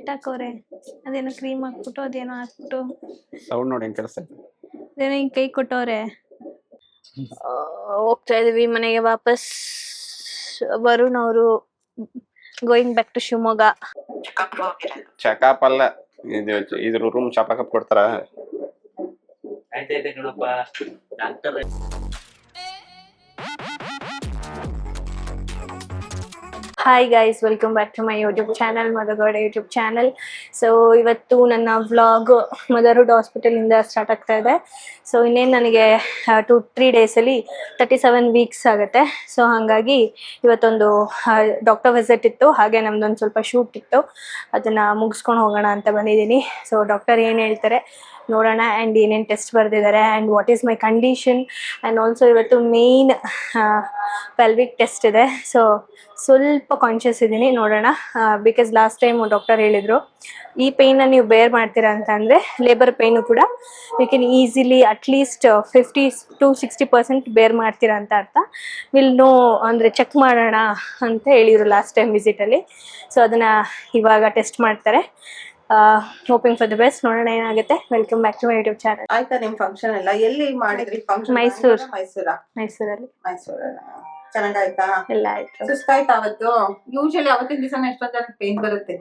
Set ಹಾಕೋರೆ ಅದೇನೋ cream ಹಾಕ್ಬಿಟ್ಟು ಅದೇನೋ ಹಾಕ್ಬಿಟ್ಟು ಸೌಂಡ್ ನೋಡಿ ಹೆಂಗ್ ಕೆಲಸ ಅದೇನೋ ಹಿಂಗ್ ಕೈ ಕೊಟ್ಟವ್ರೆ. ಹೋಗ್ತಾ ಇದೀವಿ ಮನೆಗೆ ವಾಪಸ್. ವರುಣ್ ಅವರು going back to Shivamogga. Checkup ಅಲ್ಲ ಇದ್ರ ರೂಮ್ ಚೆಕಪ್ ಕೊಡ್ತಾರ. Hi guys, welcome back to my YouTube channel, Madagowda YouTube channel. So ಇವತ್ತು ನನ್ನ ವ್ಲಾಗ್ ಮದರ್ಹುಡ್ ಹಾಸ್ಪಿಟಲಿಂದ ಸ್ಟಾರ್ಟ್ ಆಗ್ತಾ ಇದೆ. ಸೊ ಇನ್ನೇನು ನನಗೆ 2-3 ಡೇಸಲ್ಲಿ 37 ವೀಕ್ಸ್ ಆಗುತ್ತೆ. ಸೊ ಹಾಗಾಗಿ ಇವತ್ತೊಂದು ಡಾಕ್ಟರ್ ವಿಸಿಟ್ ಇತ್ತು, ಹಾಗೆ ನಮ್ದೊಂದು ಸ್ವಲ್ಪ ಶೂಟ್ ಇತ್ತು, ಅದನ್ನು ಮುಗಿಸ್ಕೊಂಡು ಹೋಗೋಣ ಅಂತ ಬಂದಿದ್ದೀನಿ. ಸೊ ಡಾಕ್ಟರ್ ಏನು ಹೇಳ್ತಾರೆ ನೋಡೋಣ, ಆ್ಯಂಡ್ ಏನೇನು ಟೆಸ್ಟ್ ಬರೆದಿದ್ದಾರೆ and what is my condition. And also ಇವತ್ತು ಮೇಯ್ನ್ ಪೆಲ್ವಿಕ್ ಟೆಸ್ಟ್ ಇದೆ. ಸೊ ಸ್ವಲ್ಪ ಕಾನ್ಷಿಯಸ್ ಇದ್ದೀನಿ, ನೋಡೋಣ. ಬಿಕಾಸ್ ಲಾಸ್ಟ್ ಟೈಮ್ ಡಾಕ್ಟರ್ ಹೇಳಿದರು ಈ ಪೇಯ್ನ ನೀವು ಬೇರ್ ಮಾಡ್ತೀರಾ ಅಂತ ಅಂದರೆ ಲೇಬರ್ ಪೇಯ್ನು ಕೂಡ ಯು ಕ್ಯಾನ್ ಈಸಿಲಿ ಅಟ್ಲೀಸ್ಟ್ 50-60% ಬೇರ್ ಮಾಡ್ತೀರಾ ಅಂತ ಅರ್ಥ. ವಿಲ್ ನೋ ಅಂದರೆ ಚೆಕ್ ಮಾಡೋಣ ಅಂತ ಹೇಳಿದರು ಲಾಸ್ಟ್ ಟೈಮ್ ವಿಸಿಟಲ್ಲಿ. ಸೊ ಅದನ್ನು ಇವಾಗ ಟೆಸ್ಟ್ ಮಾಡ್ತಾರೆ. Hoping for the best. ನೋಡೋಣ ಏನಾಗುತ್ತೆ. Welcome back to my YouTube channel. ಆಯ್ತಾ ನಿಮ್ ಫಂಕ್ಷನ್ ಎಲ್ಲ ಎಲ್ಲಿ ಮಾಡಿದ್ರಿ? ಫಂಕ್ಷನ್ ಮೈಸೂರಲ್ಲಿ. ಚೆನ್ನಾಗಾಯ್ತಾ? ಎಲ್ಲ ಆಯ್ತು. ಸುಸ್ತಾಯ್ತಾ ಅವತ್ತು? ಯೂಶಲಿ ಅವತ್ತಿನ ದಿವಸ ಎಷ್ಟೊಂದ್ ಜನ ಪೇನ್ ಬರುತ್ತೆ.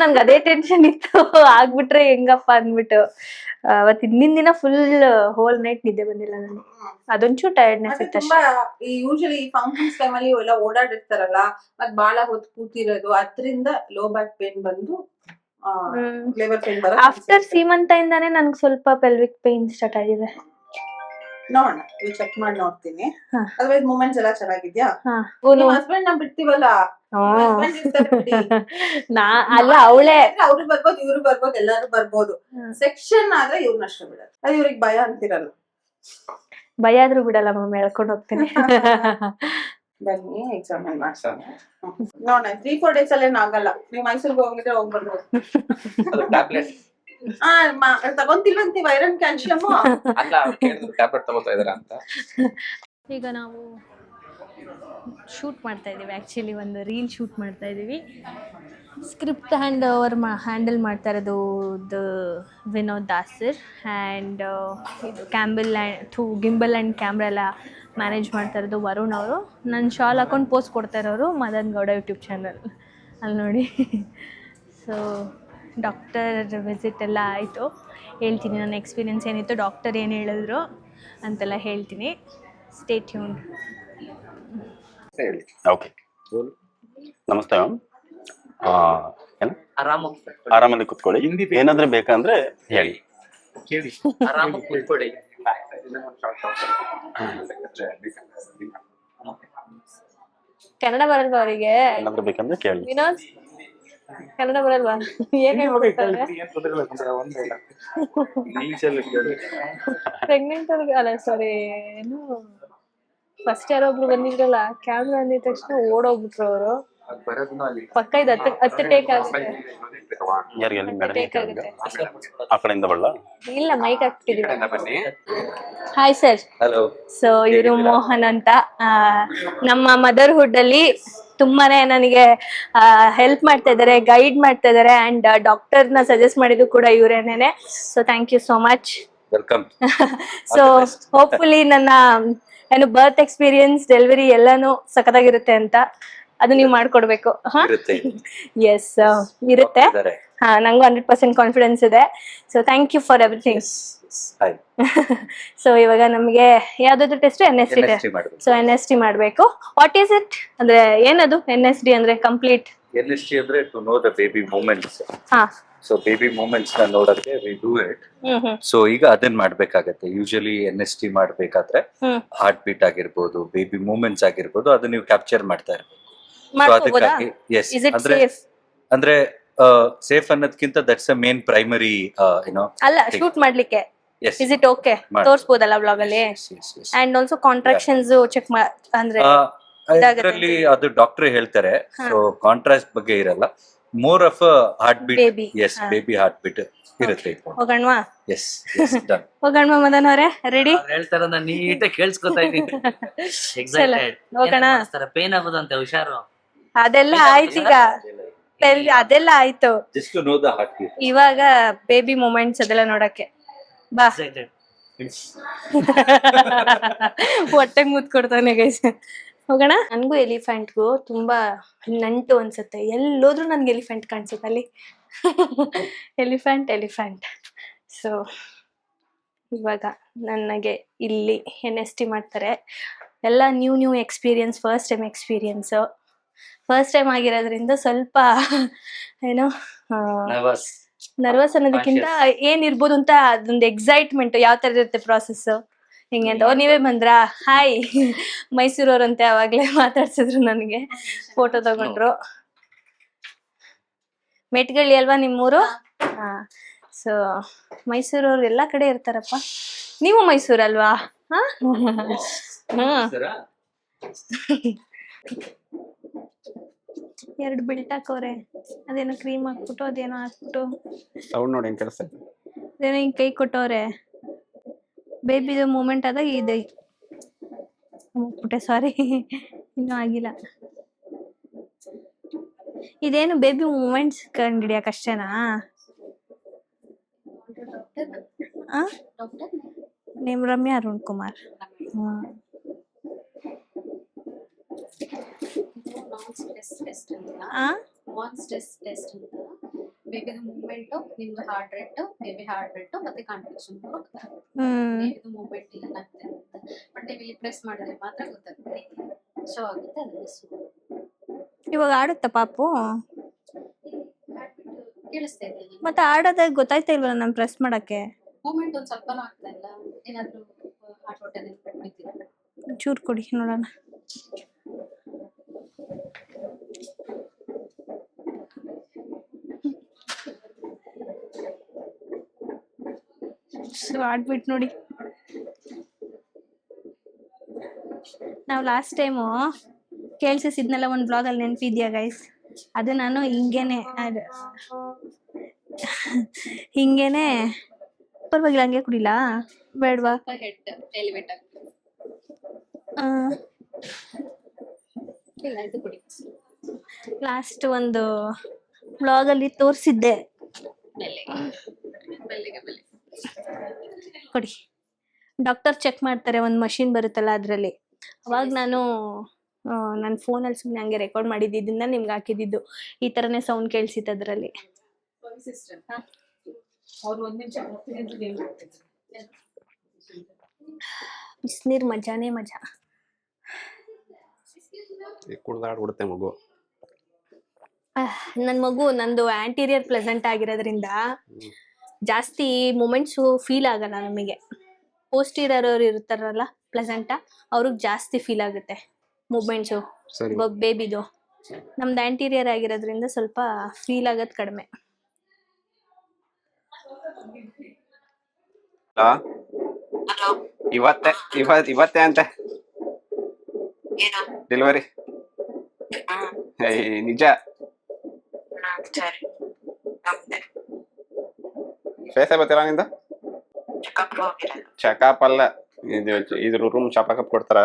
ನನ್ಗೆ ಅದೇ ಟೆನ್ಷನ್ ಇತ್ತು, ಆಗ್ಬಿಟ್ರೆ ಹೆಂಗಪ್ಪ ಅಂದ್ಬಿಟ್ಟು. ಅವತ್ತು ಹಿಂದಿನ ದಿನ ಫುಲ್ ಹೋಲ್ ನೈಟ್ ನಿದ್ದೆ ಬಂದಿಲ್ಲ ನನಗೆ, ಅದೊಂಚೂರು ಟೈರ್ಡ್ನೆಸ್ ಇತ್ತು ಅಷ್ಟೇ. ಯೂಶಲಿ ಈ ಫಂಕ್ಷನ್ಸ್ ಟೈಮಲ್ಲಿ ಎಲ್ಲ ಓಡಾಡಿರ್ತಾರಲ್ಲ, ಮತ್ ಬಾಳ ಹೊತ್ತು ಕೂತಿರೋದು, ಅದ್ರಿಂದ ಲೋ ಬ್ಯಾಕ್ ಪೇನ್ ಬಂದು ಲೇಬರ್ ಪೇನ್ ಬರುತ್ತೆ. ಆಫ್ಟರ್ ಸೀಮಂತಿಂದಾನೇ ನನ್ಗೆ ಸ್ವಲ್ಪ ಪೆಲ್ವಿಕ್ ಪೇನ್ ಸ್ಟಾರ್ಟ್ ಆಗಿದೆ. ನೋಡೋಣ, ಚೆಕ್ ಮಾಡಿ ನೋಡ್ತೀನಿ. ಅದರ್ವೈಸ್ ಮೂಮೆಂಟ್ಸ್ ಎಲ್ಲ ಚೆನ್ನಾಗಿದ್ಯಾ? ಹಸ್ಬೆಂಡ್ ನಾ ಬಿಡ್ತೀವಲ್ಲ, ಅಲ್ಲ ಅವಳೇ ಅವ್ರು ಬರ್ಬೋದು, ಇವ್ರು ಬರ್ಬೋದು, ಎಲ್ಲಾರು ಬರ್ಬೋದು. ಸೆಕ್ಷನ್ ಆದ್ರೆ ಇವ್ರನ್ನಷ್ಟು ಬಿಡಲ್ಲ, ಅದು ಇವ್ರಿಗೆ ಭಯ ಅಂತಿರಲ್ಲ. ಭಯ ಆದ್ರೂ ಬಿಡಲ್ಲ ಮಮ್ಮಿ, ಹೇಳ್ಕೊಂಡು ಹೋಗ್ತೀನಿ. ಬನ್ನಿ ಎಕ್ಸಾಮ್ ಮಾಡ್ಸೋಣ. ನೋಡೋಣ 3-4 ಡೇಸ್ ಅಲ್ಲೇನು ಆಗಲ್ಲ. ನೀವು ಮೈಸೂರಿಗೆ ಹೋಗಿದ್ರೆ ಹೋಗ್ಬರ್ಬೋದು. ತಗೊಂತಿಲ್ವಂತೀವಿ ಐರನ್ ಕ್ಯಾಲ್ಸಿಯಂ. ಟ್ಯಾಬ್ಲೆಟ್ ತಗೋತಾ ಇದಾರ ಅಂತ. ಈಗ ನಾವು ಶೂಟ್ ಮಾಡ್ತಾ ಇದೀವಿ, ಆಕ್ಚುಲಿ ಒಂದು ರೀಲ್ ಶೂಟ್ ಮಾಡ್ತಾ ಇದೀವಿ. ಸ್ಕ್ರಿಪ್ಟ್ ಹ್ಯಾಂಡಲ್ ಮಾಡ್ತಾ ಇರೋದು ವಿನೋದ್ ದಾಸರ್, ಆ್ಯಂಡ್ ಇದು ಗಿಂಬಲ್ ಆ್ಯಂಡ್ ಕ್ಯಾಮ್ರಾ ಎಲ್ಲ ಮ್ಯಾನೇಜ್ ಮಾಡ್ತಾ ಇರೋದು ವರುಣ್ ಅವರು. ನನ್ನ ಶಾಲ್ ಹಾಕೊಂಡು ಪೋಸ್ಟ್ ಕೊಡ್ತಾ ಇರೋರು ಮದನ್ ಗೌಡ ಯೂಟ್ಯೂಬ್ ಚಾನಲ್, ಅಲ್ಲಿ ನೋಡಿ. ಸೊ ಡಾಕ್ಟರ್ ವಿಸಿಟ್ ಎಲ್ಲ ಆಯಿತು, ಹೇಳ್ತೀನಿ ನನ್ನ ಎಕ್ಸ್ಪೀರಿಯನ್ಸ್ ಏನಿತ್ತು, ಡಾಕ್ಟರ್ ಏನು ಹೇಳಿದ್ರು ಅಂತೆಲ್ಲ ಹೇಳ್ತೀನಿ. Stay tuned. ಓಕೆ, ನಮಸ್ತೆ ಮ್ಯಾಮ್. ಆರಾಮಲ್ಲಿ ಕುತ್ಕೊಳ್ಳಿ. ಏನಾದ್ರೆ ಬೇಕಂದ್ರೆ ಹೇಳಿ. ಕನ್ನಡ ಬರಲ್ವಾ ಅವರಿಗೆ? ಏನಾದ್ರೆ ಬೇಕಂದ್ರೆ ಕೇಳಿ. ವಿನೋದ್, ಕನ್ನಡ ಬರಲ್ವಾ? ಏನ್ ಹೇಳ್ಬಿಡ್ತಾರೆ? ಪ್ರೆಗ್ನೆಂಟ್ ಅವ್ರಿಗೆ ಅಲ್ಲ, ಸಾರಿ, ಏನು ಫಸ್ಟ್ ಯಾರೋ ಒಬ್ರು ಬಂದಿದ್ರಲ್ಲ, ಕ್ಯಾಮ್ರಾ ಅಂದಿದ ತಕ್ಷಣ ಓಡೋಗ್ಬಿಟ್ರು ಅವರು. ಪಕ್ಕ ಇದು 10 ಟೇಕ್ ಆಗುತ್ತೆ. ಆ ಕಡೆಯಿಂದ ಬರಲ್ಲ? ಇಲ್ಲ, ಮೈಕ್ ಹಾಕ್ತಿದೀವಿ. Hi sir. ಸೊ ಇವರು ಮೋಹನ್ ಅಂತ, ನಮ್ಮ ಮದರ್ಹುಡ್ ಅಲ್ಲಿ ತುಂಬಾನೇ ನನಗೆ ಹೆಲ್ಪ್ ಮಾಡ್ತಾ ಇದ್ದಾರೆ, ಗೈಡ್ ಮಾಡ್ತಾ ಇದ್ದಾರೆ, ಅಂಡ್ ಡಾಕ್ಟರ್ನ ಸಜೆಸ್ಟ್ ಮಾಡಿದ್ದು ಕೂಡ ಇವರೇನೇನೆ. So thank you so much. Welcome. So hopefully ನನ್ನ ಏನು ಬರ್ತ್ ಎಕ್ಸ್ಪೀರಿಯನ್ಸ್, ಡೆಲಿವರಿ ಎಲ್ಲಾನು ಸಖತ್ತಾಗಿರುತ್ತೆ ಅಂತ ಅದು ನೀವು ಮಾಡ್ಕೊಡ್ಬೇಕು. ಎಸ್ ಇರುತ್ತೆ. ನಂಗೂ 100% ಕಾನ್ಫಿಡೆನ್ಸ್ ಇದೆ. So thank you for everything. So ಇವಾಗ ನಮಗೆ ಯಾವ್ದಾದ್ರು test NSD test. So NSD ಮಾಡಬೇಕು. ವಾಟ್ ಈಸ್ ಇಟ್ ಅಂದ್ರೆ ಏನದು NSD ಅಂದ್ರೆ? ಕಂಪ್ಲೀಟ್ NSD ಅಂದ್ರೆ to know the baby movements. So baby movements ನ ನೋಡಕ್ಕೆ ವಿ ಡೂ ಇಟ್. ಸೊ ಈಗ ಅದನ್ನ ಮಾಡ್ಬೇಕಾಗತ್ತೆ. ಯೂಶಲಿ NSD ಮಾಡ್ಬೇಕಾದ್ರೆ ಹಾರ್ಟ್ ಬೀಟ್ ಆಗಿರ್ಬೋದು, ಬೇಬಿ ಮೂಮೆಂಟ್ಸ್ ಆಗಿರ್ಬೋದು, ಅದನ್ನ ನೀವು ಕ್ಯಾಪ್ಚರ್ ಮಾಡ್ತಾ ಇರ್ಬೇಕು. ಅದಕ್ಕಾಗಿ ಅಂದ್ರೆ ಸೇಫ್ ಅನ್ನೋದಕ್ಕಿಂತ ದಟ್ಸ್ ಅ ಮೇನ್ ಪ್ರೈಮರಿ ಅಲ್ಲ ಶೂಟ್ ಮಾಡ್ಲಿಕ್ಕೆ. Is it okay? ತೋರಿಸಬಹುದಲ್ಲ ವ್ಲಾಗ್ ಅಲ್ಲಿ? ಅಂಡ್ ಆಲ್ಸೋ ಕಾಂಟ್ರಾಕ್ಷನ್ಸ್ ಚೆಕ್ ಅಂದ್ರೆ ಅದರಲ್ಲಿ ಅದು ಡಾಕ್ಟರ್ ಹೇಳ್ತಾರೆ. ಸೊ ಕಾಂಟ್ರಾಸ್ಟ್ ಬಗ್ಗೆ ಇರಲ್ಲ, more of heart beat. Yes, baby heart beat ಇರುತ್ತೆ. ಹೋಗಣ್ವಾ? Yes, done. ಹೋಗಣ್ವಾ ಮದನ್ ಅವರೇ? ರೆಡಿ? ಹೇಳ್ತಾರ, ನಾನು ನೀಟಾಗಿ ಕೇಳಿಸ್ಕೊತಾ ಇದ್ದೀನಿ. ಎಕ್ಸೈಟೆಡ್. ಹೋಗೋಣ. ಪೇನ್ ಆಗೋದಂತೆ, ಹುಷಾರು. ಅದೆಲ್ಲ ಆಯ್ತು. ಈಗ ಅದೆಲ್ಲ ಆಯ್ತು. Just to know the heart beat. ಇವಾಗ ಬೇಬಿ ಮೂಮೆಂಟ್ಸ್ ಅದೆಲ್ಲ ನೋಡಕ್ಕೆ ಬಾ. Excited. ಹೊಟ್ಟೆಗೆ ಮುತ್ ಕೊಡ್ತಾನೆ ಗೈಸ್. ಹೋಗೋಣ. ನನ್ಗೂ ಎಲಿಫೆಂಟ್ಗೂ ತುಂಬಾ ನಂಟು ಅನ್ಸುತ್ತೆ. ಎಲ್ಲೋದ್ರೂ ನನ್ಗೆ ಎಲಿಫೆಂಟ್ ಕಾಣಿಸುತ್ತೆ ಅಲ್ಲಿ. ಎಲಿಫೆಂಟ್. ಸೊ ಇವಾಗ ನನಗೆ ಇಲ್ಲಿ NST ಮಾಡ್ತಾರೆ. ಎಲ್ಲ ನ್ಯೂ ಎಕ್ಸ್ಪೀರಿಯನ್ಸ್, ಫಸ್ಟ್ ಟೈಮ್ ಆಗಿರೋದ್ರಿಂದ ಸ್ವಲ್ಪ ಏನೋ ನರ್ವಸ್ ಅನ್ನೋದಕ್ಕಿಂತ ಏನಿರ್ಬೋದು ಅಂತ ಅದೊಂದು ಎಕ್ಸೈಟ್ಮೆಂಟ್. ಯಾವ ತರ ಇರುತ್ತೆ ಪ್ರಾಸೆಸ್ ಹಿಂಗೆ ಅಂತ. ನೀವೇ ಬಂದ್ರಾ? ಹಾಯ್, ಮೈಸೂರವ್ರಂತೆ. ಅವಾಗ್ಲೇ ಮಾತಾಡ್ಸಿದ್ರು ನನಗೆ, ಫೋಟೋ ತಗೊಂಡ್ರು. ಮೆಟ್ಗಳ್ಳಿ ಅಲ್ವಾ ನಿಮ್ಮೂರು? ಹಾ. ಸೊ ಮೈಸೂರವ್ರು ಎಲ್ಲಾ ಕಡೆ ಇರ್ತಾರಪ್ಪ. ನೀವು ಮೈಸೂರಲ್ವಾ? ಹಾ. ಎರಡು ಬಿಲ್ಟಾಕವ್ರೆ. ಅದೇನೋ ಕ್ರೀಮ್ ಹಾಕ್ಬಿಟ್ಟು ಅದೇನೋ ಹಾಕ್ಬಿಟ್ಟು ಸೌಂಡ್ ನೋಡಿ ಹೆಂಗ್ ಕೆಲಸ. ಅದೇನೋ ಹಿಂಗ್ ಕೈ ಕೊಟ್ಟವ್ರೆ. ಬೇಬಿದು ಮೂಮೆಂಟ್ ಆದಾಗ ಇದೆ. ಸಾರಿ, ಇನ್ನೂ ಆಗಿಲ್ಲ. ಇದೇನು ಬೇಬಿ ಮೂಮೆಂಟ್ಸ್ ಕಂಡಿಡಿಯಕ್ ಅಷ್ಟೇನಾ? ನೇಮ್ ರಮ್ಯಾ ಅರುಣ್ ಕುಮಾರ್. ಬೇಬಿದು ಮೂವ್ಮೆಂಟ್, ನಿಮ್ದು heart rate, baby heart rate ಮತ್ತೆ ಕಾಂಟ್ರಾಕ್ಷನ್ ಹೋಗ್ತಾರೆ. ಬೇಬಿದು ಮೂವ್ಮೆಂಟ್ ಏನಾಗ್ತದೆ ಅಂತ ಬಟ್ ನೀವು ಇಲ್ಲಿ ಪ್ರೆಸ್ ಮಾಡಿದ್ರೆ ಮಾತ್ರ ಗೊತ್ತಾಗುತ್ತೆ, ಶೋ ಆಗುತ್ತೆ. ಅದನ್ನ ಇವಾಗ ಆಡುತ್ತಾ ಪಾಪು? ಕೇಳಿಸ್ತಾ ಇದೆ ಮತ್ತೆ ಆಡೋದಾಗ ಗೊತ್ತಾಯ್ತಾ ಇಲ್ವಲ್ಲ ನಾನು ಪ್ರೆಸ್ ಮಾಡಕ್ಕೆ? ಮೂವ್ಮೆಂಟ್ ಒಂದ್ ಸ್ವಲ್ಪನೂ ಆಗ್ತಾ ಇಲ್ಲ. ಏನಾದ್ರು ಹಾರ್ಟ್ ಹೊಟ್ಟೆ ಬಿಟ್ಟಿದ್ದೀರಾ? ಚೂರು ಕೊಡಿ ನೋಡೋಣ. ಆಡ್ಬಿಟ್ಟು ನೋಡಿ. ನಾವು ಲಾಸ್ಟ್ ಟೈಮು ಕೇಳಿಸಿದ್ನೆಲ್ಲ ಒಂದು ಬ್ಲಾಗಲ್ಲಿ ನೆನಪಿದ್ಯಾ ಗೈಸ್? ಅದು ನಾನು ಹಿಂಗೇನೆ ಪರವಾಗಿಲ್ಲ, ಹಂಗೆ ಕುಡಿಲ್ಲ ಬೇಡವಾ? ಹೆಡ್ ಎಲಿವೇಟ್ ಆಗ್ತದೆ. ಇಲ್ಲ, ಇದು ಕುಡಿ. ಲಾಸ್ಟ್ ಒಂದು ಬ್ಲಾಗಲ್ಲಿ ತೋರಿಸಿದ್ದೆ. ಕೊಡಿ. ಡಾಕ್ಟರ್ ಚೆಕ್ ಮಾಡ್ತಾರೆ, ಒಂದು ಮಷಿನ್ ಬರುತ್ತಲ್ಲ ಅದರಲ್ಲಿ. ಅವಾಗ ನಾನು ನನ್ನ ಫೋನಲ್ಲಿ ಸುಮ್ಮನೆ ಹಂಗೆ ರೆಕಾರ್ಡ್ ಮಾಡಿದ್ದಿದ್ದನ್ನ ನಿಮ್ಗೆ ಹಾಕಿದ್ದು. ಈ ಥರನೇ ಸೌಂಡ್ ಕೇಳಿಸಿತ್ತು ಅದರಲ್ಲಿ. ಬಿಸಿನೀರು ಮಜಾನೇ ಮಜಾ. ಕುಡ್ದಾಡ್ಬಿಡುತ್ತೆ ಮಗು. ನನ್ನ ಮಗು ನಂದು ಆಂಟೀರಿಯರ್ ಪ್ಲೆಸೆಂಟ್ ಆಗಿರೋದ್ರಿಂದ ಜಾಸ್ತಿ ಮೂಮೆಂಟ್ಸು ಫೀಲ್ ಆಗಲ್ಲ ನಮಗೆ. ಪೋಸ್ಟೀರಿಯರ್ ಅವ್ರು ಇರ್ತಾರಲ್ಲ ಪ್ಲೆಸೆಂಟ, ಅವ್ರಿಗೆ ಜಾಸ್ತಿ ಫೀಲ್ ಆಗುತ್ತೆ ಮೂಮೆಂಟ್ಸು ಬೇಬಿದು. ನಮ್ದು ಆಂಟೀರಿಯರ್ ಆಗಿರೋದ್ರಿಂದ ಸ್ವಲ್ಪ ಫೀಲ್ ಆಗೋದು ಕಡಿಮೆ. ಇವತ್ತೇ ಅಂತೆ ಡೆಲಿವರಿ. ನಿಜ. ಫೇಸ್ ಬರ್ತೀರಾ ನಿಂದ? ಚೆಕಪ್ ಅಲ್ಲ, ಇದ್ರ ರೂಮ್ ಚೆಕಪ್ ಕೊಡ್ತಾರ.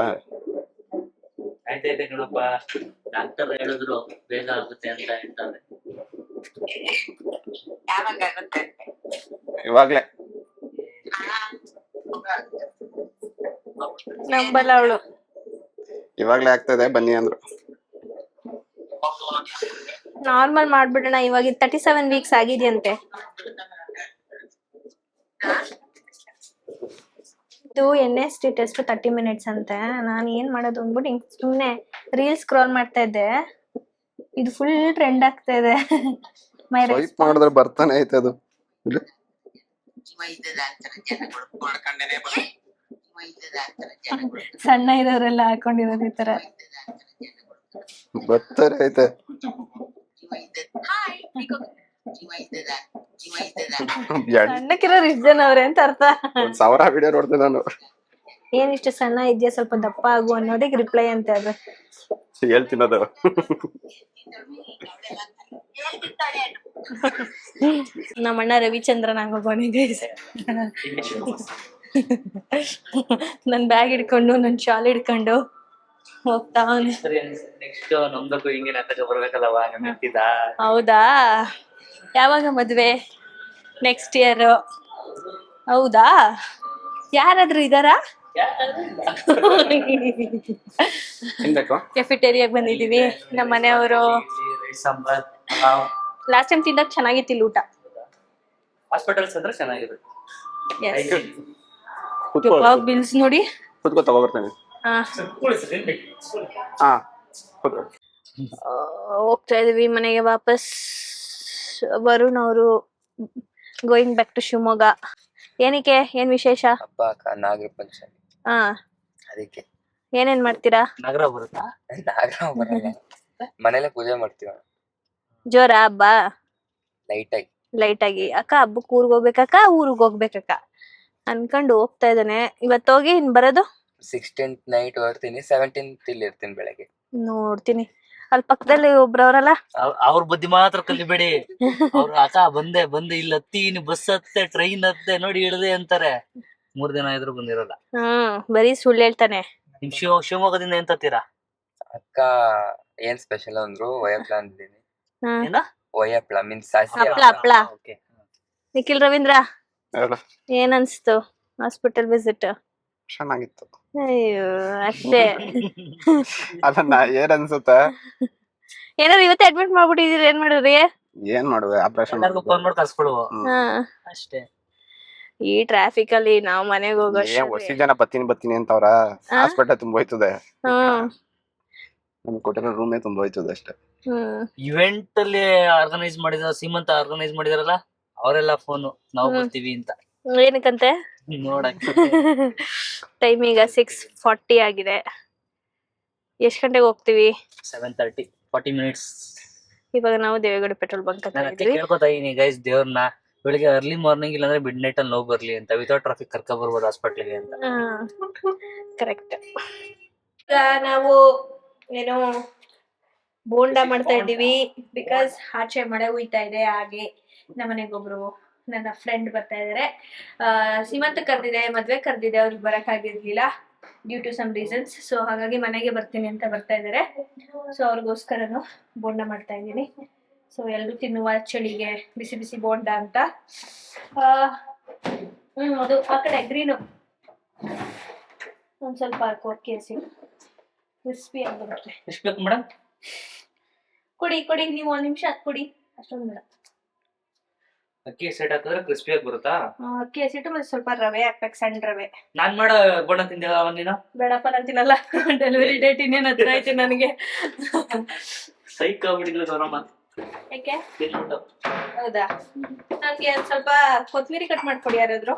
ಆಯ್ತೈತೆ ಕಣಪ್ಪ, ಡಾಕ್ಟರ್ ಹೇಳಿದ್ರು ಬೇಗ ಆಗುತ್ತೆ ಅಂತ ಹೇಳ್ತಾರೆ. ಇವಾಗ್ಲೇ ನಂಬಲ್ಲ ಅವಳು. ಇವಾಗ್ಲೇ ಆಗ್ತದೆ ಬನ್ನಿ ಅಂದ್ರು. ನಾರ್ಮಲ್ ಮಾಡ್ಬಿಡೋಣ. ಇವಾಗ 37 ವೀಕ್ಸ್ ಆಗಿದೆಯಂತೆ. ಇದು NST ಟೆಸ್ಟ್ 30 ಮಿನಿಟ್ಸ್ ಅಂತೆ. ನಾನು ಏನ್ ಮಾಡೋದು ಅಂದ್ಬಿಟ್ಟು ಹಿಂಗ್ ಸುಮ್ನೆ ರೀಲ್ ಸ್ಕ್ರಾಲ್ ಮಾಡ್ತಾ ಇದ್ದೆ. ಇದು ಫುಲ್ ಟ್ರೆಂಡ್ ಆಗ್ತಾ ಇದೆ. ಸ್ವೈಪ್ ಮಾಡಿದ್ರೆ ಬರ್ತಾನೆ ಐತೆ ಅದು. ಸಣ್ಣ ಇರೋರೆಲ್ಲ ಹಾಕೊಂಡಿರೋದು ಈ ತರ. ಬರ್ತಾರೆ ಐತೆ. ಸಣ್ಣಕ್ಕಿರೋ ಇಷ್ಟ ಜನ ಅವ್ರೆ ಅಂತ ಅರ್ಥ. 1000 ವಿಡಿಯೋ ನೋಡ್ತೀನಿ ನಾನು. ಏನ್ ಇಷ್ಟು ಸಣ್ಣ ಇದ್ಯಾ, ಸ್ವಲ್ಪ ದಪ್ಪ ಆಗು ಅನ್ನೋದಕ್ಕೆ ರಿಪ್ಲೈ ಅಂತೆ ಅದು. ಹೇಳ್ತೀನಿ ಅದು. ನಮ್ಮಣ್ಣ ರವಿಚಂದ್ರನ್ ಆಗೋಗೋನಿಗೆ ನನ್ ಬ್ಯಾಗ್ ಹಿಡ್ಕೊಂಡು ನನ್ ಶಾಲ್ ಹಿಡ್ಕೊಂಡು ಹೋಗ್ತಾವನೆ. ನೆಕ್ಸ್ಟ್ ನಮ್ದಕ್ಕೂ ಹಿಂಗೆ ನಾಟಕ ಬರ್ಬೇಕಲ್ಲವಾ ನೆಟ್ಟಿದ್ದ. ಹೌದಾ, ಯಾವಾಗ ಮದ್ವೆ? Next year. ಹೌದಾ, ಯಾರಾದ್ರೂ ಇದಾರಾ? ಕೆಫಿಟೇರಿಯಾಗ ಬಂದಿದೀವಿ. ನಮ್ಮ ಮನೆಯವರು ಸಾಂಬಾರ್ ಲಾಸ್ಟ್ ಟೈಮ್ ತಿಂದಾಗ ಚೆನ್ನಾಗಿತ್ತಿಲ್ಲ ಊಟ. ಹಾಸ್ಪಿಟಲ್ಸ್ ಅಂದ್ರೆ ಚೆನ್ನಾಗಿರುತ್ತೆ. ಬಿಲ್ಸ್ ನೋಡಿ. ಕುತ್ಕೋ ತಗೋಬರ್ತೇನೆ. ಹಾ, ಹಾ ಕುತ್ಕೋ. ಹೋಗ್ತಾ ಇದೀವಿ ಮನೆಗೆ ವಾಪಸ್. ವರುಣ್ ಅವರು ಗೋಯಿಂಗ್ ಬ್ಯಾಕ್ ಟು ಶಿವಮೊಗ್ಗ. ಏನಕ್ಕೆ, ಏನ್ ವಿಶೇಷ? ಹಬ್ಬ ನಾಗರ ಪಂಚಮಿ, ಹಾ, ಅದಕ್ಕೆ. ಏನೇನ್ ಮಾಡ್ತೀರಾ? ನಗರ ಬರುತ್ತಾ? ನಾಗರ ಬರಲ್ಲ, ಮನೇಲೆ ಪೂಜೆ ಮಾಡ್ತೀವ. ಜೋರ ಹಬ್ಬ? ಲೈಟ್ ಆಗಿ. ಅಕ್ಕ ಹಬ್ಬಕ್ ಊರ್ಗ್ ಹೋಗ್ಬೇಕಕ್ಕ, ಊರಿಗೆ ಹೋಗ್ಬೇಕಕ್ಕ ಅನ್ಕೊಂಡು ಹೋಗ್ತಾ ಇದ್ದಾನೆ. ಇವತ್ತು ಹೋಗಿ ಇನ್ ಬರೋದು 16th ನೈಟ್ ಹೊರ್ತೀನಿ, 17th ಇಲ್ಲಿ ಇರ್ತೀನಿ ಬೆಳಗ್ಗೆ. ನೋಡ್ತೀನಿ. ಅಲ್ಲಿ ಪಕ್ಕದಲ್ಲಿ ಒಬ್ರವ್ರಲ್ಲ, ಅವ್ರ ಬುದ್ಧಿ ಮಾತ್ರ ಕಲಿಬೇಡಿ. ಅವ್ರ ಅಕ್ಕ ಬಂದೆ ಇಲ್ಲಿ ಹತ್ತೀನಿ, ಬಸ್ ಹತ್ತೆ, ಟ್ರೈನ್ ಹತ್ತೆ, ನೋಡಿ ಇಳದೆ ಅಂತಾರೆ. 3 ದಿನ ಇದ್ರು ಬಂದಿರಲ್ಲ. ಬರೀ ಸುಳ್ಳು ಹೇಳ್ತಾನೆ. ನಿಮ್ ಶಿವಮೊಗ್ಗದಿಂದ ಏನ್ ತತ್ತೀರಾ? ಅಕ್ಕ ಏನ್ ಸ್ಪೆಷಲ್ ಅಂದ್ರು ವಯಪ್ಲ ಅಂದಿದ್ದೀನಿ. ಏನ ವಯಪ್ಲ ಮೀನ್ಸ್ ಹಪ್ಳ. ಓಕೆ. ನಿಖಿಲ್ ರವೀಂದ್ರ, ಹೇಳು. ಏನ್ ಅನ್ಸ್ತು ಹಾಸ್ಪಿಟಲ್ ವಿಸಿಟ್? ಚೆನ್ನಾಗಿತ್ತು. ಅಯ್ಯೋ ಅಷ್ಟೇ. ಅದನ್ನ ಏನ್ ಅನ್ಸುತ್ತೆ? ಏನಾದ್ರು ಇವತ್ತೇ ಅಡ್ಮಿಟ್ ಮಾಡ್ಬಿಟ್ಟಿದೀರಿ, ಏನ್ ಮಾಡಿದ್ರಿ? ಏನ್ ಮಾಡುವೆ, ಆಪರೇಷನ್ ಎಲ್ಲರಿಗೂ ಫೋನ್ ಮಾಡಿ ಕಳ್ಸ್ಕೊಡುವ ಅಷ್ಟೇ. ಈ ಟ್ರಾಫಿಕ್ ಅಲ್ಲಿ ನಾವ್ ಮನೆಗೆ ಹೋಗೋ ಹೊಸ ಜನ ಬತ್ತೀನಿ ಅಂತವ್ರ. ಹಾಸ್ಪಿಟಲ್ ತುಂಬ ಹೋಯ್ತದೆ, ನಮ್ಗೆ ಕೊಟ್ಟಿರೋ ರೂಮೇ ತುಂಬ ಹೋಯ್ತದೆ ಅಷ್ಟೇ. ಇವೆಂಟ್ ಅಲ್ಲಿ ಆರ್ಗನೈಸ್ ಮಾಡಿದ ಸೀಮಂತ ಆರ್ಗನೈಸ್ ಮಾಡಿದಾರಲ್ಲ, ಅವರೆಲ್ಲ ಫೋನ್ ನಾವು ಬರ್ತೀವಿ ಅಂತ. ಏನಕ್ಕಂತೆ? ನೋಡಕ್. ಟೈಮ್ ಈಗ 6:40 ಆಗಿದೆ. ಎಷ್ಟ್ ಗಂಟೆಗೆ ಹೋಗ್ತೀವಿ? 7:30, 40 minutes. ಇವಾಗ ನಾವು ದೇವೇಗೌಡ ಪೆಟ್ರೋಲ್ ಬಂಕ್ ನಾನು ಕೇಳ್ಕೊತಾ ಇದೀನಿ ಗೈಸ್ ದೇವ್ರನ್ನ, ಬೆಳಿಗ್ಗೆ ಅರ್ಲಿ ಮಾರ್ನಿಂಗ್ ಇಲ್ಲಾಂದ್ರೆ ಮಿಡ್ ನೈಟ್ ಅಲ್ಲಿ ನೋವು ಬರ್ಲಿ ಅಂತ, ವಿತೌಟ್ ಟ್ರಾಫಿಕ್ ಕರ್ಕ ಬರ್ಬೋದು ಹಾಸ್ಪಿಟ್ಲಿಗೆ ಅಂತ. ಕರೆಕ್ಟ್. ಈಗ ನಾವು ಏನೋ ಬೋಂಡಾ ಮಾಡ್ತಾ ಇದ್ದೀವಿ, ಬಿಕಾಸ್ ಆಚೆ ಮಳೆ ಹುಯ್ತಾ ಇದೆ. ಹಾಗೆ ನಮ್ಮನೆಗೊಬ್ರು ನನ್ನ ಫ್ರೆಂಡ್ ಬರ್ತಾ ಇದಾರೆ. ಸೀಮಂತ ಕರೆದಿದೆ, ಮದ್ವೆ ಕರೆದಿದೆ, ಅವ್ರಿಗೆ ಬರಕ್ಕಾಗಿರ್ಲಿಲ್ಲ due to some reasons. So ಹಾಗಾಗಿ ಮನೆಗೆ ಬರ್ತೀನಿ ಅಂತ ಬರ್ತಾ ಇದಾರೆ. ಸೊ ಅವ್ರಿಗೋಸ್ಕರನು ಬೋಂಡ ಮಾಡ್ತಾ ಇದ್ದೀನಿ. ಸೊ ಎಲ್ಲರೂ ತಿನ್ನುವ ಚಳಿಗೆ ಬಿಸಿ ಬಿಸಿ ಬೋಂಡ ಅಂತ. ಅದು ಆ ಕಡೆ ಗ್ರೀನು ಒಂದ್ ಸ್ವಲ್ಪ ಹಾಕಿ ಹಸಿ ಕ್ರಿಸ್ಪಿ ಆಗಿ ಬರುತ್ತೆ. ಎಷ್ಟು ಬೇಕು ಮೇಡಮ್? ಕೊಡಿ ನೀವು 1 ನಿಮಿಷ ಅದು ಕೊಡಿ, ಅಷ್ಟೊಂದು ಬೇಡ. ಅಕ್ಕಿ ಸೆಟ್ ಹಾಕಿದ್ರೆ ಕ್ರಿಸ್ಪಿಯಾಗಿ ಬರುತ್ತಾ? ಅಕ್ಕಿ ಹಸಿಟ್ಟು ಮತ್ತೆ ಸ್ವಲ್ಪ ರವೆ ಹಾಕ್ಬೇಕು, ಸಣ್ಣ ರವೆ. ನಾನ್ ಮಾಡೋ ಬೋಂಡ ತಿಂದಿಲ್ಲ ಒಂದಿನ? ಬೇಡಪ್ಪ ನಾನು ತಿನ್ನಲ್ಲ, ಡೆಲಿವರಿ ಡೇಟ್ ಇನ್ನೇನು ಹತ್ರ ಐತೆ ನನಗೆ. ಸೈಕ್ ಆಗ್ಬಿಟ್ಟಿದ್ರು ಗೌರಮ್ಮ. ಯಾಕೆ? ಹೌದಾ? ನನ್ಗೆ ಸ್ವಲ್ಪ ಕೊತ್ತಂಬರಿ ಕಟ್ ಮಾಡ್ಕೊಡಿ ಯಾರಾದ್ರು.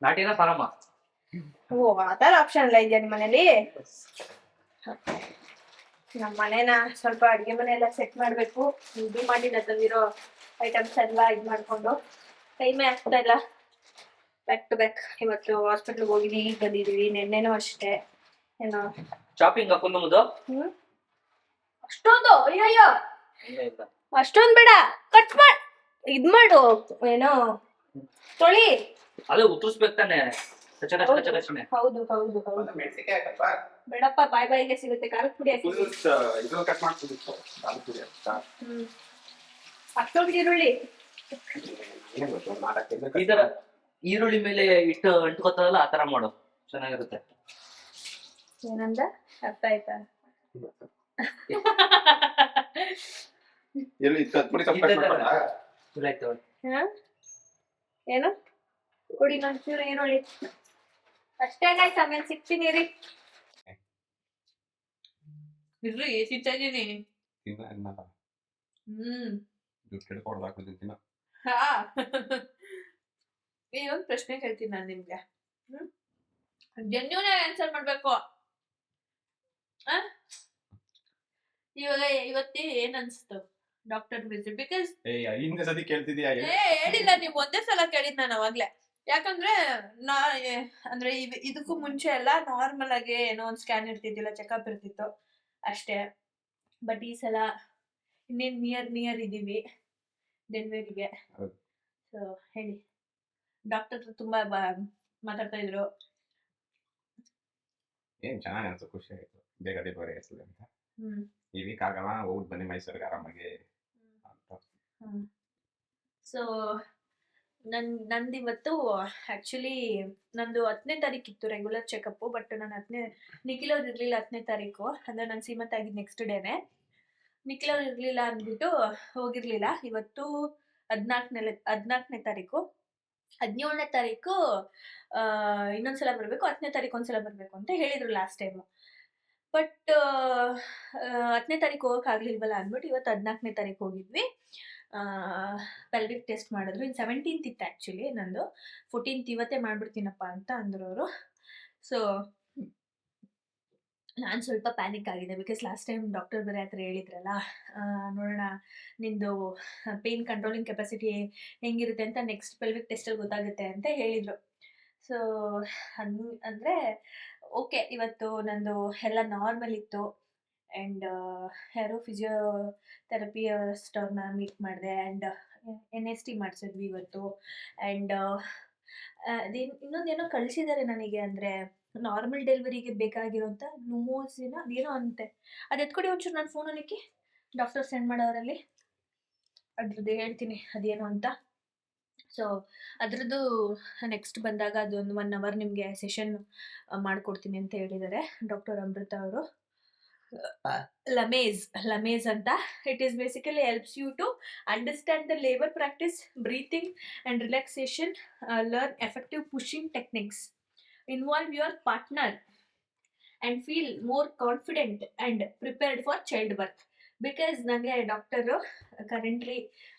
ನಾಟಿನ ಫಾರಮ್ಮ? ಓ ಆತರ ಆಪ್ಷನ್ ಎಲ್ಲ ಇದೆಯಾ ನಿಮ್ಮ ಮನೇಲಿ? ನಮ್ಮ ಮನೇನ ಸ್ವಲ್ಪ ಅಡ್ಗೆ ಮನೆ ಎಲ್ಲ ಸೆಟ್ ಮಾಡ್ಬೇಕು. ಇದು ಮಾಡಿಲ್ಲ ತಂದಿರೋ ಐಟಮ್ಸ್ ಎಲ್ಲ ಇದ್ ಮಾಡ್ಕೊಂಡು ಟೈಮೇ ಆಗ್ತಾ ಇಲ್ಲ. Back to back. ಇವತ್ತು ಹಾಸ್ಪಿಟ್ಲ್ಗೆ ಹೋಗಿದ್ವಿ, ಈಗ ಬಂದಿದೀವಿ. ನೆನ್ನೆನೂ ಅಷ್ಟೇ ಏನೋ ಶಾಪಿಂಗ್ ಫುಲ್ ಮುದ್ದು. ಅಷ್ಟೊಂದು? ಅಯ್ಯಯ್ಯೋ ಅಷ್ಟೊಂದ್ ಬೇಡ, ಕಟ್ ಮಾಡ್ ಇದ್ ಮಾಡು, ಏನೋ ತೊಳಿ. ಅದೇ ಉತ್ತರಿಸ್ಬೇಕು ತಾನೆ. ಹೌದು ಬೇಡಪ್ಪ, ಬಾಯಿಗೆ ಸಿಗುತ್ತೆ. ಖಾರದ ಪುಡಿ ಹಾಕಿ ಅಷ್ಟೊಂದು ಈರುಳ್ಳಿ. ಈ ತರ ಈರುಳ್ಳಿ ಮೇಲೆ ಇಟ್ಟು ಅಂಟ್ಕೋತಾರಲ್ಲ, ಆತರ ಮಾಡು, ಚೆನ್ನಾಗಿರುತ್ತೆ. ಏನಂದ ಅರ್ಥ ಆಯ್ತಾ? ಏನು ಕೊಡಿ ನಂಚೂರು ಈರುಳ್ಳಿ ಅಷ್ಟೇ. ಆಯ್ತು, ಆಮೇಲೆ ಸಿಗ್ತೀನಿ ರೀ. ಇರ್ರಿ ಸಿಗ್ತಾ ಇದೀನಿ. ಒಂದ್ ಪ್ರಶ್ನೆ ಕೇಳ್ತೀನಿ ನಾನು ನಿಮ್ಗೆ. ಜೆನ್ಯೂನ್ ಆಗಿ ಆನ್ಸರ್ ಮಾಡ್ಬೇಕು. ಇವಾಗ ಇವತ್ತೇ ಏನ್ ಅನ್ಸ್ತು ಡಾಕ್ಟರ್ ವಿಸಿಟ್? ಬಿಕಾಸ್ ಹೇಳಿಲ್ಲ, ನೀವು ಒಂದೇ ಸಲ ಕೇಳಿದ್ ನಾನು ಅವಾಗ್ಲೇ. ಯಾಕಂದ್ರೆ ಅಂದ್ರೆ ಇದಕ್ಕೂ ಮುಂಚೆ ಎಲ್ಲ ನಾರ್ಮಲ್ ಆಗಿ ಏನೋ ಒಂದ್ ಸ್ಕ್ಯಾನ್ ಇರ್ತಿದ್ದಿಲ್ಲ, ಚೆಕಪ್ ಇರ್ತಿತ್ತು ಅಷ್ಟೇ. ಬಟ್ ಈ ಸಲ ಇನ್ನೇನ್ ನಿಯರ್ ಇದೀವಿ ಡೆಲಿವರಿಗೆ. ಸೊ ಹೇಳಿ, ಡಾಕ್ಟರ್ ತುಂಬಾ ಮಾತಾಡ್ತಾ ಇದ್ರು. ಏನ್ ಚೆನ್ನಾಗಿ ಅನ್ಸು, ಖುಷಿ ಆಯ್ತು ಬೇಗ ಡೆಲಿವರಿ ಆಯ್ತದೆ ಅಂತ. ಹ್ಮ್ ಈ ವೀಕ್ ಆಗಲ್ಲ, ಹೋಗ್ಬಿಟ್ಟು ಬನ್ನಿ ಮೈಸೂರಿಗೆ ಆರಾಮಾಗಿ ಅಂತ. ಸೊ ನಂದಿವತ್ತು ಆಕ್ಚುಲಿ ನಂದು 10ನೇ ತಾರೀಕಿತ್ತು ರೆಗ್ಯುಲರ್ ಚೆಕಪ್. ಬಟ್ ನಾನು ನಿಖಿಲ್ ಅವ್ರು ಇರ್ಲಿಲ್ಲ 10ನೇ ತಾರೀಕು, ಅಂದ್ರೆ ನಾನು ಸೀಮಂತ ಆಗಿದ್ದು ನೆಕ್ಸ್ಟ್ ಡೇನೆ. ನಿಖಿಲ್ ಅವ್ರು ಇರ್ಲಿಲ್ಲ ಅಂದ್ಬಿಟ್ಟು ಹೋಗಿರ್ಲಿಲ್ಲ. ಇವತ್ತು 14ನೇ ತಾರೀಕು, 17ನೇ ತಾರೀಕು ಇನ್ನೊಂದ್ಸಲ ಬರ್ಬೇಕು, 10ನೇ ತಾರೀಕು ಒಂದ್ಸಲ ಬರ್ಬೇಕು ಅಂತ ಹೇಳಿದ್ರು ಲಾಸ್ಟ್ ಟೈಮು. ಬಟ್ 10ನೇ ತಾರೀಕು ಹೋಗಕ್ ಆಗ್ಲಿಲ್ವಲ್ಲ ಅಂದ್ಬಿಟ್ಟು ಇವತ್ತು 14ನೇ ತಾರೀಕು ಹೋಗಿದ್ವಿ. ಪೆಲ್ವಿಕ್ ಟೆಸ್ಟ್ ಮಾಡಿದ್ರು. ಇನ್ನು 17th ಇತ್ತು ಆ್ಯಕ್ಚುಲಿ ನಂದು. 14th ಇವತ್ತೇ ಮಾಡ್ಬಿಡ್ತೀನಪ್ಪ ಅಂತ ಅಂದ್ರು ಅವರು. ಸೊ ನಾನು ಸ್ವಲ್ಪ ಪ್ಯಾನಿಕ್ ಆಗಿದೆ, ಬಿಕಾಸ್ ಲಾಸ್ಟ್ ಟೈಮ್ ಡಾಕ್ಟರ್ ಬೇರೆ ಹತ್ರ ಹೇಳಿದ್ರಲ್ಲ, ನೋಡೋಣ ನಿಂದು ಪೇನ್ ಕಂಟ್ರೋಲಿಂಗ್ ಕೆಪಾಸಿಟಿ ಹೆಂಗಿರುತ್ತೆ ಅಂತ ನೆಕ್ಸ್ಟ್ ಪೆಲ್ವಿಕ್ ಟೆಸ್ಟಲ್ಲಿ ಗೊತ್ತಾಗುತ್ತೆ ಅಂತ ಹೇಳಿದರು. ಸೊ ಅಂದರೆ ಓಕೆ, ಇವತ್ತು ನಂದು ಎಲ್ಲ ನಾರ್ಮಲ್ ಇತ್ತು. ಆ್ಯಂಡ್ ಯಾರೋ ಫಿಸಿಯೋಥೆರಪಿಸ್ಟ್ ಅವ್ರನ್ನ ಮೀಟ್ ಮಾಡಿದೆ. ಆ್ಯಂಡ್ NST ಮಾಡಿಸಿದ್ವಿ ಇವತ್ತು. ಆ್ಯಂಡ್ ಇನ್ನೊಂದೇನೋ ಕಳಿಸಿದ್ದಾರೆ ನನಗೆ, ಅಂದರೆ ನಾರ್ಮಲ್ ಡೆಲಿವರಿಗೆ ಬೇಕಾಗಿರೋಂಥ ನುಮೋಸಿನ ಅದೇನೋ ಅಂತೆ. ಅದು ಎತ್ಕೊಡಿ ಒಂಚೂರು ನನ್ನ ಫೋನಲ್ಲಿ ಡಾಕ್ಟರ್ ಸೆಂಡ್ ಮಾಡೋರಲ್ಲಿ, ಅದ್ರದ್ದು ಹೇಳ್ತೀನಿ ಅದೇನು ಅಂತ. ಸೊ ಅದ್ರದ್ದು ನೆಕ್ಸ್ಟ್ ಬಂದಾಗ ಅದೊಂದು 1 hour ನಿಮಗೆ ಸೆಷನ್ ಮಾಡಿಕೊಡ್ತೀನಿ ಅಂತ ಹೇಳಿದ್ದಾರೆ ಡಾಕ್ಟರ್ ಅಮೃತ ಅವರು. ಲಮೇಜ್ ಅಂತ. It is basically helps you to understand the labour practice, breathing and relaxation, learn effective pushing techniques, involve your partner and feel more confident and prepared for child birth. Because ನನಗೆ doctor currently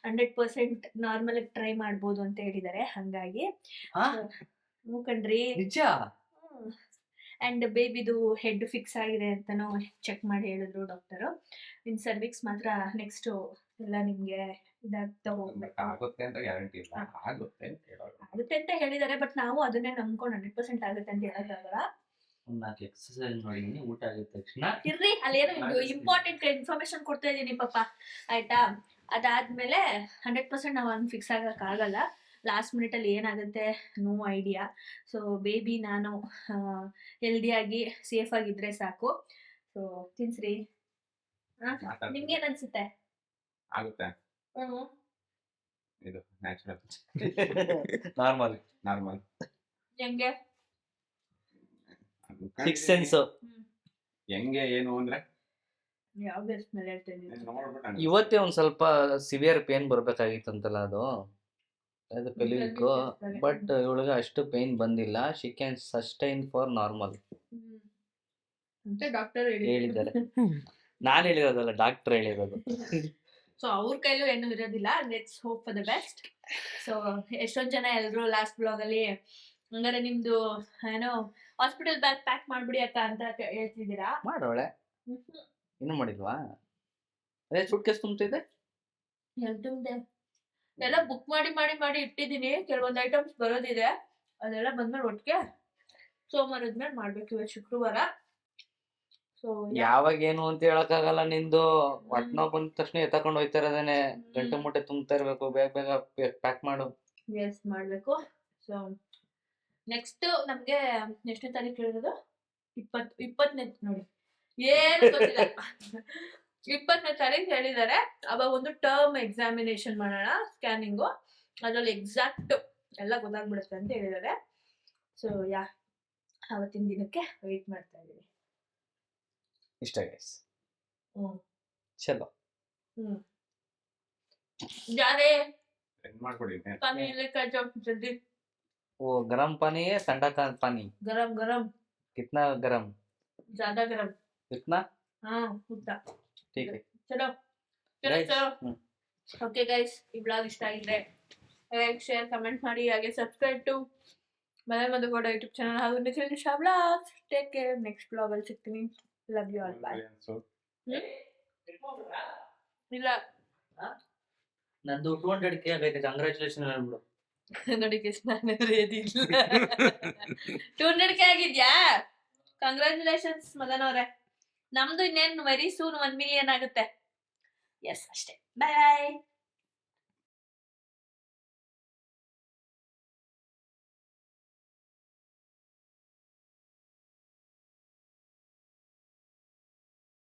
100% normal try ಮಾಡ್ಬೋದು ಅಂತ ಹೇಳಿದ್ದಾರೆ. ಹಾಗಾಗಿ ಕಣ್ರಿ ನಿಜ. And ಬೇಬಿದು head fix ಆಗಿದೆ ಅಂತಲೂ check ಮಾಡಿ ಹೇಳಿದ್ರು ಡಾಕ್ಟರು. ಇನ್ನು ಸರ್ವಿಕ್ಸ್ ಮಾತ್ರ ನೆಕ್ಸ್ಟು ಎಲ್ಲ ನಿಮಗೆ ಇದಾಗ್ತಾ ಹೋಗ್ಬೇಕು. ಆಗುತ್ತೆ ಅಂತ ಗ್ಯಾರಂಟಿ ಇಲ್ಲ, ಆಗುತ್ತೆ ಅಂತ ಹೇಳೋರು. ಆಗುತ್ತೆ ಅಂತ ಹೇಳಿದ್ದಾರೆ, ಬಟ್ ನಾವು ಅದನ್ನೇ ನಂಬ್ಕೊಂಡು 100% ಆಗುತ್ತೆ ಅಂತ ಹೇಳೋಕ್ಕಾಗಲ್ಲ. 4 ಎಕ್ಸರ್ಸೈಸ್ ಮಾಡಿದೀನಿ, ಊಟ ಆಗಿದ ತಕ್ಷಣ ಇರ್ರಿ, ಅಲ್ಲೇನೋ ಇಂಪಾರ್ಟೆಂಟ್ ಇನ್ಫಾರ್ಮೇಶನ್ ಕೊಡ್ತಾ ಇದ್ದೀನಿ ಪಾಪ, ಆಯ್ತಾ? ಅದಾದ್ಮೇಲೆ 100% ನಾವು ಹಂಗೆ ಫಿಕ್ಸ್ ಆಗಕ್ಕಾಗಲ್ಲ. ಲಾಸ್ಟ್ ಮಿನಿಟಲ್ಲಿ ಏನಾಗುತ್ತೆ ನೋ ಐಡಿಯಾ. ಸೊ ಬೇಬಿ ನಾನು ಹೆಲ್ದಿಯಾಗಿ ಸೇಫ್ ಆಗಿದ್ರೆ ಸಾಕು. ಸೊ ತಿನ್ಸ್ರಿ. ನಿಮ್ಗೇನ್ ಅನ್ಸುತ್ತೆ? ಆಗುತ್ತೆ, ಹ್ಞೂ ಇದು ನ್ಯಾಚುರಲ್ ನಾರ್ಮಲ್ ಹೆಂಗೆ? 6 ಸೆನ್ಸ್. ಹೆಂಗೆ ಏನು ಅಂದ್ರೆ ಯಾವ ಬೆಸ್ಟ್ ಮೇಲೆ ಹೇಳ್ತಾ ಇದ್ದೀನಿ. ನೋಡ್ಬಿಟ್ಟು ಇವತ್ತೇ ಒಂದ್ ಸ್ವಲ್ಪ ಸಿವಿಯರ್ ಪೇನ್ ಬರ್ಬೇಕಾಗಿತ್ತಂತಲ್ಲ ಅದು ಪೆಲ್ವಿಕ್. ಬಟ್ ಇವಳಿಗೆ ಅಷ್ಟು ಪೇನ್ ಬಂದಿಲ್ಲ. She can sustain for normal ಅಂತ ಡಾಕ್ಟರ್ ಹೇಳಿದ್ದಾರೆ. ನಾನು ಹೇಳಿರೋದಲ್ಲ, ಡಾಕ್ಟರ್ ಹೇಳಿರೋದು. ಸೊ ಅವ್ರ ಕೈಲೂ ಏನೂ ಇರೋದಿಲ್ಲ. Let's hope for the best. So ಎಷ್ಟೊಂದು ಜನ ಎಲ್ಲರೂ ಲಾಸ್ಟ್ ಬ್ಲಾಗಲ್ಲಿ ಹಂಗಾರೆ ನಿಮ್ದು ಏನೋ ಹಾಸ್ಪಿಟಲ್ ಬ್ಯಾಗ್ ಪ್ಯಾಕ್ ಮಾಡ್ಬಿಡಿ ಅಕ್ಕ ಅಂತ ಹೇಳ್ತಿದ್ದೀರಾ. ಮಾಡೋಳೆ ಇನ್ನೂ ಮಾಡಿಲ್ವಾ? ಅದೇ ಸೂಟ್ ಕೇಸ್ ತುಂಬ್ತಿದೆ. ತುಂಬಿದೆ ಎಲ್ಲ ಬುಕ್ ಮಾಡಿ ಇಟ್ಟಿದ್ದೀನಿ. ಕೆಲವೊಂದು ಐಟಮ್ಸ್ ಬರೋದಿದೆ, ಅದೆಲ್ಲ ಬಂದ್ಮೇಲೆ ಒಟ್ಟಿಗೆ ಸೋಮವಾರದ್ಮೇಲೆ ಮಾಡ್ಬೇಕು. ಇವತ್ತು ಶುಕ್ರವಾರ. ಸೊ ಯಾವಾಗ ಏನು ಅಂತ ಹೇಳಕ್ಕಾಗಲ್ಲ. ನಿಂದು ಒಟ್ನೋ ಬಂದ ತಕ್ಷಣ ಎತ್ತಕೊಂಡು ಹೋಯ್ತಾ ಇರೋದೇನೆ. ಗಂಟೆ ಮುಟ್ಟೆ ತುಂಬ್ತಾ ಇರ್ಬೇಕು. ಬೇಗ ಪ್ಯಾಕ್ ಮಾಡು. ಎಸ್ ಮಾಡಬೇಕು. ಸೊ ನೆಕ್ಸ್ಟ್ ನಮಗೆ ಎಷ್ಟನೇ ತಾರೀಕು ಹೇಳಿರೋದು? 20ನೇ ನೋಡಿ, ಏನು ಗೊತ್ತಿಲ್ಲ. 20ನೇ ತಾರೀಕು ಹೇಳಿದ್ದಾರೆ. ಅವಾಗ ಒಂದು ಟರ್ಮ್ ಎಕ್ಸಾಮಿನೇಷನ್ ಮಾಡೋಣ, ಸ್ಕ್ಯಾನಿಂಗು. ಅದ್ರಲ್ಲಿ ಎಕ್ಸಾಕ್ಟ್ ಎಲ್ಲ ಗೊತ್ತಾಗ್ಬಿಡುತ್ತೆ ಅಂತ ಹೇಳಿದ್ದಾರೆ. ಸೊ ಆವತ್ತಿನ ದಿನಕ್ಕೆ ವೆಯ್ಟ್ ಮಾಡ್ತಾ ಇದ್ದೀವಿ. ಇಷ್ಟ ಗೈಸ್. ಚಲೋ. ಜಾರೆ ಮಾಡ್ಕೊಡಿ. जल्दी वो गरम पानी है ठंडा का पानी? गरम. कितना गरम? ज्यादा गरम. इतना? हाँ उतना. ठीक है. चलो. ಓಕೆ ಗೈಸ್, ಈ ಬ್ಲಾಗ್ ಇಷ್ಟ ಆಗಿದ್ರೆ ಲೈಕ್, ಶೇರ್, ಕಮೆಂಟ್ ಮಾಡಿ. ಹಾಗೆ subscribe to Malai Madhugowda YouTube channel ಹಾಗೂ Nikhil Nisha blogs. Take care. Next ಬ್ಲಾಗಲ್ಲಿ ಸಿಗ್ತೀನಿ. Love you all. ಬಾಯ್. ಇಲ್ಲ ನಂದು 200K ಆಗೈತೆ. ಕಂಗ್ರ್ಯಾಚುಲೇಷನ್ ಹೇಳ್ಬಿಡು. ನೋಡಿ ಕೃಷ್ಣ 200K ಆಗಿದ್ಯಾ? ಕಂಗ್ರ್ಯಾಚುಲೇಷನ್ಸ್ ಮದನ್ ಅವ್ರೆ. ನಮ್ದು ಇನ್ನೇನು ವೆರಿ ಸೂನ್ 1 million ಆಗುತ್ತೆ. ಎಸ್ ಅಷ್ಟೇ. ಬಾಯ್.